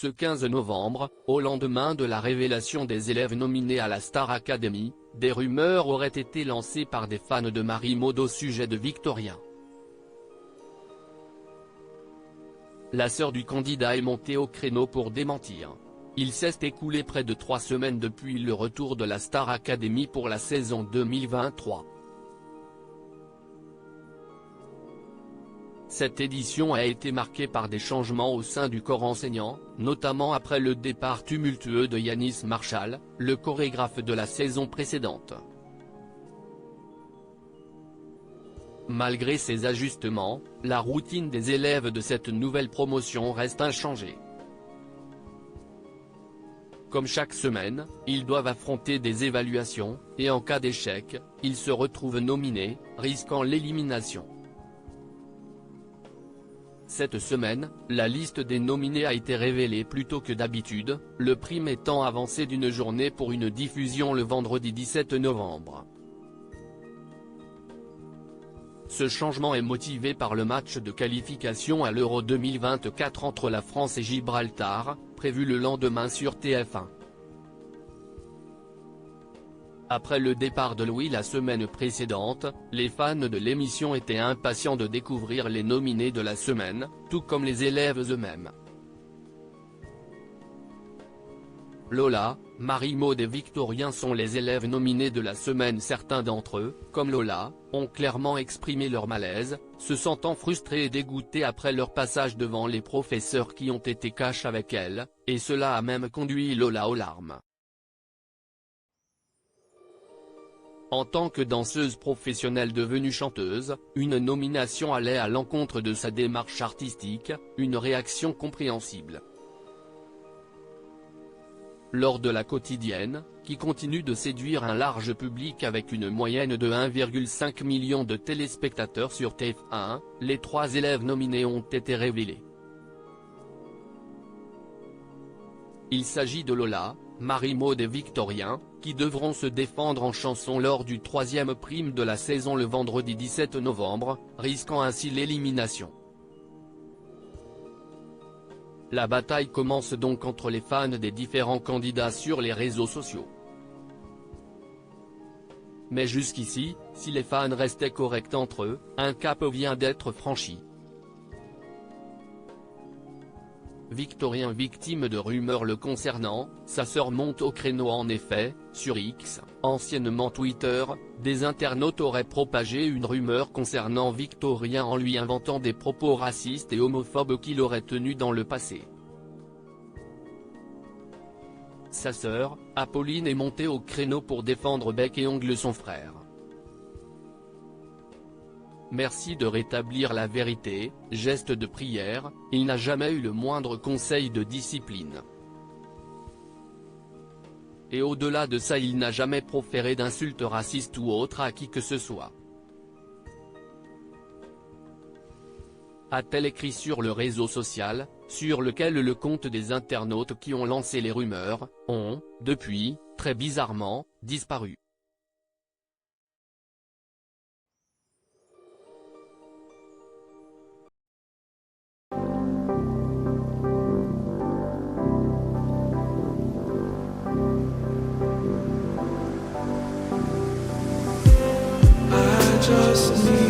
Ce 15 novembre, au lendemain de la révélation des élèves nominés à la Star Academy, des rumeurs auraient été lancées par des fans de Marie-Maude au sujet de Victorien. La sœur du candidat est montée au créneau pour démentir. Il s'est écoulé près de 3 semaines depuis le retour de la Star Academy pour la saison 2023. Cette édition a été marquée par des changements au sein du corps enseignant, notamment après le départ tumultueux de Yanis Marshall, le chorégraphe de la saison précédente. Malgré ces ajustements, la routine des élèves de cette nouvelle promotion reste inchangée. Comme chaque semaine, ils doivent affronter des évaluations, et en cas d'échec, ils se retrouvent nominés, risquant l'élimination. Cette semaine, la liste des nominés a été révélée plus tôt que d'habitude, le prime étant avancé d'une journée pour une diffusion le vendredi 17 novembre. Ce changement est motivé par le match de qualification à l'Euro 2024 entre la France et Gibraltar, prévu le lendemain sur TF1. Après le départ de Louis la semaine précédente, les fans de l'émission étaient impatients de découvrir les nominés de la semaine, tout comme les élèves eux-mêmes. Lola, Marie-Maude et Victorien sont les élèves nominés de la semaine. Certains d'entre eux, comme Lola, ont clairement exprimé leur malaise, se sentant frustrés et dégoûtés après leur passage devant les professeurs qui ont été cash avec elle, et cela a même conduit Lola aux larmes. En tant que danseuse professionnelle devenue chanteuse, une nomination allait à l'encontre de sa démarche artistique, une réaction compréhensible. Lors de la quotidienne, qui continue de séduire un large public avec une moyenne de 1,5 million de téléspectateurs sur TF1, les 3 élèves nominés ont été révélés. Il s'agit de Lola, Marie-Maude et Victorien, qui devront se défendre en chanson lors du 3e prime de la saison le vendredi 17 novembre, risquant ainsi l'élimination. La bataille commence donc entre les fans des différents candidats sur les réseaux sociaux. Mais jusqu'ici, si les fans restaient corrects entre eux, un cap vient d'être franchi. Victorien, victime de rumeurs le concernant, sa sœur monte au créneau. En effet, sur X, anciennement Twitter, des internautes auraient propagé une rumeur concernant Victorien en lui inventant des propos racistes et homophobes qu'il aurait tenus dans le passé. Sa sœur, Apolline, est montée au créneau pour défendre bec et ongle son frère. Merci de rétablir la vérité, geste de prière, il n'a jamais eu le moindre conseil de discipline. Et au-delà de ça, il n'a jamais proféré d'insultes racistes ou autres à qui que ce soit. A-t-elle écrit sur le réseau social, sur lequel le compte des internautes qui ont lancé les rumeurs, ont, depuis, très bizarrement, disparu. I just need